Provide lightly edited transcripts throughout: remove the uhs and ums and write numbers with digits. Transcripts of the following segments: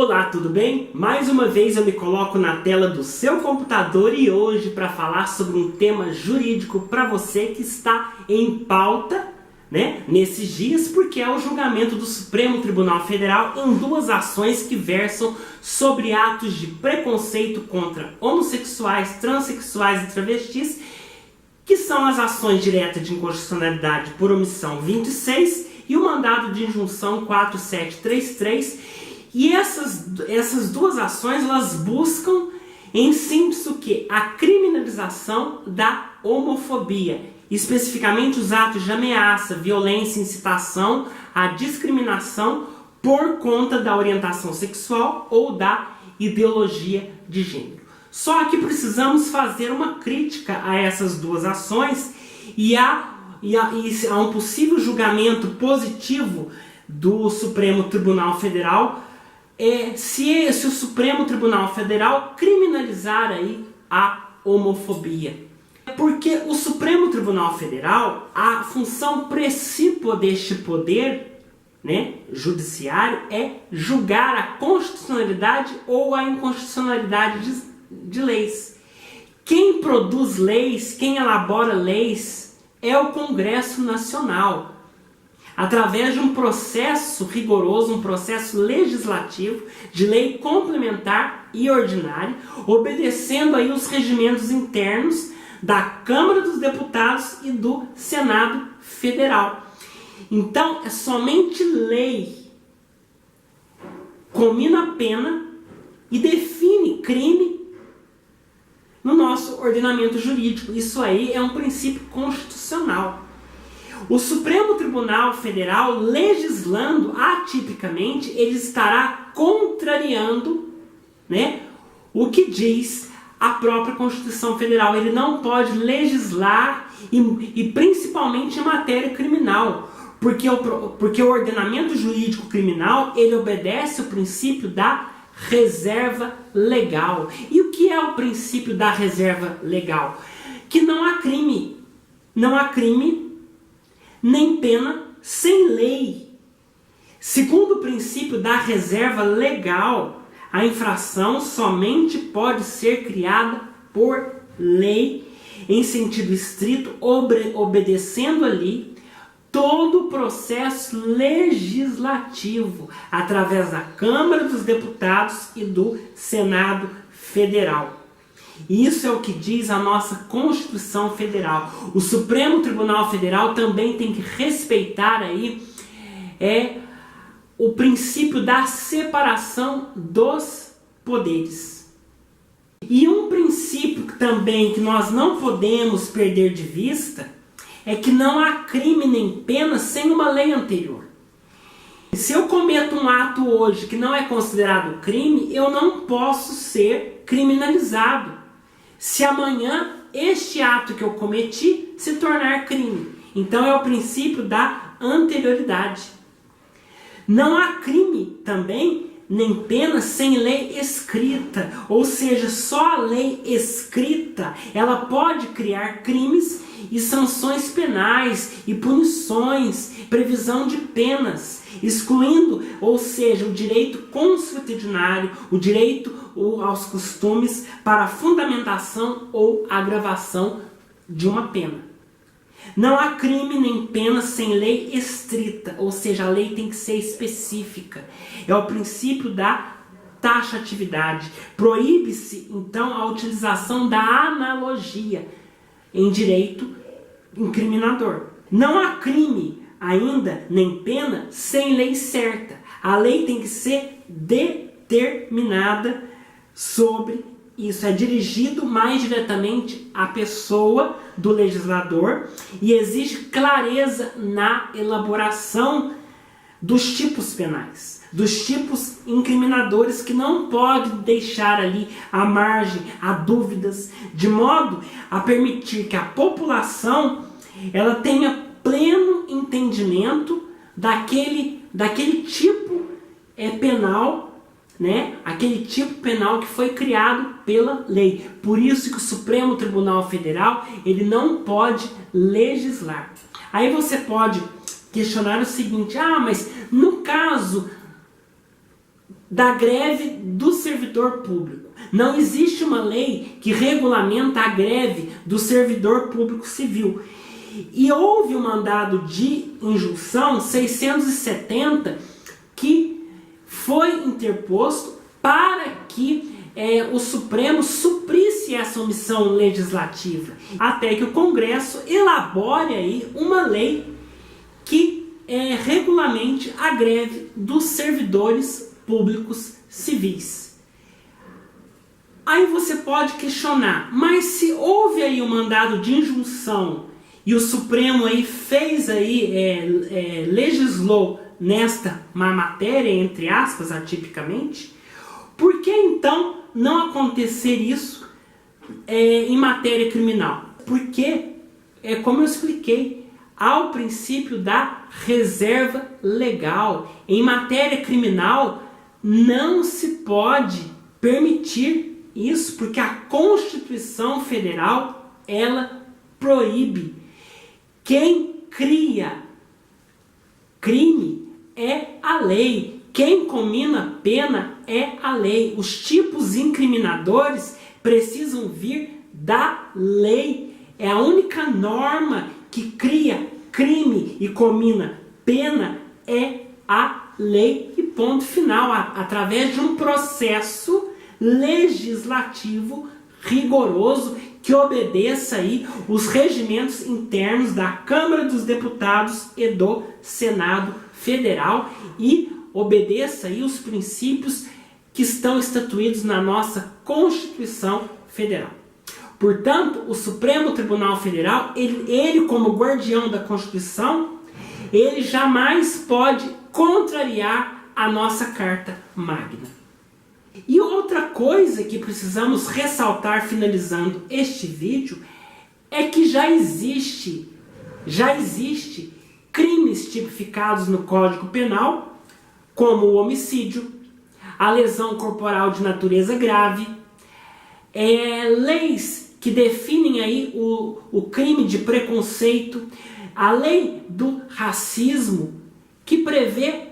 Olá, tudo bem? Mais uma vez eu me coloco na tela do seu computador e hoje para falar sobre um tema jurídico para você que está em pauta, nesses dias, porque é o julgamento do Supremo Tribunal Federal em duas ações que versam sobre atos de preconceito contra homossexuais, transexuais e travestis, que são as ações diretas de inconstitucionalidade por omissão 26 e o mandado de injunção 4733. E essas duas ações, elas buscam, em síntese, o quê? A criminalização da homofobia, especificamente os atos de ameaça, violência, incitação à discriminação por conta da orientação sexual ou da ideologia de gênero. Só que precisamos fazer uma crítica a essas duas ações e a um possível julgamento positivo do Supremo Tribunal Federal, se o Supremo Tribunal Federal criminalizar aí a homofobia. Porque o Supremo Tribunal Federal, a função principal deste poder judiciário é julgar a constitucionalidade ou a inconstitucionalidade de leis. Quem produz leis, quem elabora leis é o Congresso Nacional, através de um processo rigoroso, um processo legislativo de lei complementar e ordinária, obedecendo aí os regimentos internos da Câmara dos Deputados e do Senado Federal. Então, é somente lei comina a pena e define crime no nosso ordenamento jurídico. Isso aí é um princípio constitucional. O Supremo Tribunal Federal, legislando atipicamente, ele estará contrariando o que diz a própria Constituição Federal. Ele não pode legislar, e principalmente em matéria criminal, porque o ordenamento jurídico criminal, ele obedece o princípio da reserva legal. E o que é o princípio da reserva legal? Que não há crime nem pena sem lei. Segundo o princípio da reserva legal, a infração somente pode ser criada por lei, em sentido estrito, obedecendo ali todo o processo legislativo, através da Câmara dos Deputados e do Senado Federal. Isso é o que diz a nossa Constituição Federal. O Supremo Tribunal Federal também tem que respeitar aí o princípio da separação dos poderes. E um princípio também que nós não podemos perder de vista é que não há crime nem pena sem uma lei anterior. Se eu cometo um ato hoje que não é considerado crime, eu não posso ser criminalizado se amanhã este ato que eu cometi se tornar crime. Então é o princípio da anterioridade. Não há crime também, nem pena, sem lei escrita. Ou seja, só a lei escrita, ela pode criar crimes e sanções penais e punições, previsão de penas, excluindo, ou seja, o direito consuetudinário, o direito aos costumes para a fundamentação ou agravação de uma pena. Não há crime nem pena sem lei estrita, ou seja, a lei tem que ser específica. É o princípio da taxatividade. Proíbe-se, então, a utilização da analogia em direito incriminador. Não há crime ainda, nem pena, sem lei certa. A lei tem que ser determinada sobre isso. É dirigido mais diretamente à pessoa do legislador e exige clareza na elaboração dos tipos penais, dos tipos incriminadores, que não pode deixar ali à margem, a dúvidas, de modo a permitir que a população ela tenha pleno entendimento daquele tipo penal, aquele tipo penal que foi criado pela lei. Por isso que o Supremo Tribunal Federal, ele não pode legislar. Aí você pode questionar o seguinte: mas no caso da greve do servidor público. Não existe uma lei que regulamenta a greve do servidor público civil. E houve um mandado de injunção 670 que foi interposto para que o Supremo suprisse essa omissão legislativa, até que o Congresso elabore aí uma lei que regulamente a greve dos servidores públicos civis. Aí você pode questionar, mas se houve aí um mandado de injunção e o Supremo aí fez aí, legislou nesta matéria, entre aspas, atipicamente, por que então não acontecer isso em matéria criminal? Porque, como eu expliquei, há o princípio da reserva legal. Em matéria criminal, não se pode permitir isso, porque a Constituição Federal, ela proíbe. Quem cria crime é a lei. Quem comina pena é a lei. Os tipos incriminadores precisam vir da lei. É a única norma que cria crime e comina pena é a lei, e ponto final, através de um processo legislativo rigoroso que obedeça aí os regimentos internos da Câmara dos Deputados e do Senado Federal e obedeça aí os princípios que estão estatuídos na nossa Constituição Federal. Portanto, o Supremo Tribunal Federal, ele como guardião da Constituição, ele jamais pode contrariar a nossa Carta Magna. E outra coisa que precisamos ressaltar finalizando este vídeo é que já existe crimes tipificados no Código Penal, como o homicídio, a lesão corporal de natureza grave, leis que definem aí o crime de preconceito, a lei do racismo, que prevê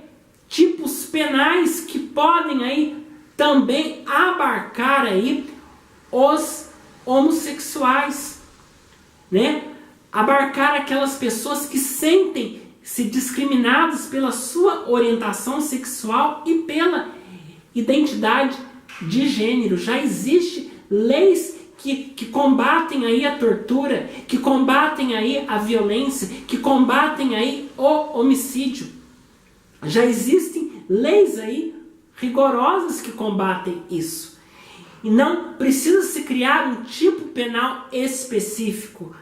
tipos penais que podem aí também abarcar aí os homossexuais, né? Abarcar aquelas pessoas que sentem-se discriminadas pela sua orientação sexual e pela identidade de gênero. Já existem leis que combatem aí a tortura, que combatem aí a violência, que combatem aí o homicídio. Já existem leis aí rigorosas que combatem isso. E não precisa se criar um tipo penal específico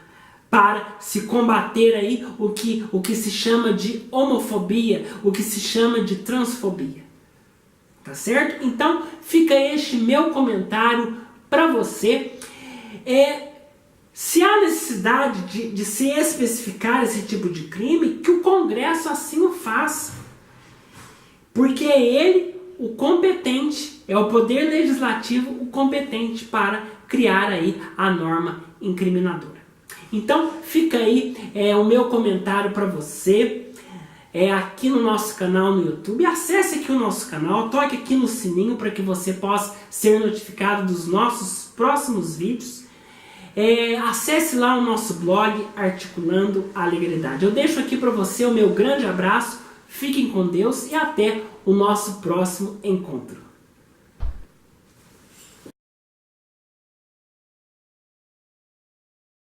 para se combater aí o que se chama de homofobia, o que se chama de transfobia. Tá certo? Então fica este meu comentário para você. Se há necessidade de se especificar esse tipo de crime, que o Congresso assim o faça. Porque é ele o competente, é o Poder Legislativo o competente para criar aí a norma incriminadora. Então fica aí o meu comentário para você, aqui no nosso canal no YouTube. Acesse aqui o nosso canal, toque aqui no sininho para que você possa ser notificado dos nossos próximos vídeos. Acesse lá o nosso blog Articulando a Legalidade. Eu deixo aqui para você o meu grande abraço, fiquem com Deus e até o nosso próximo encontro.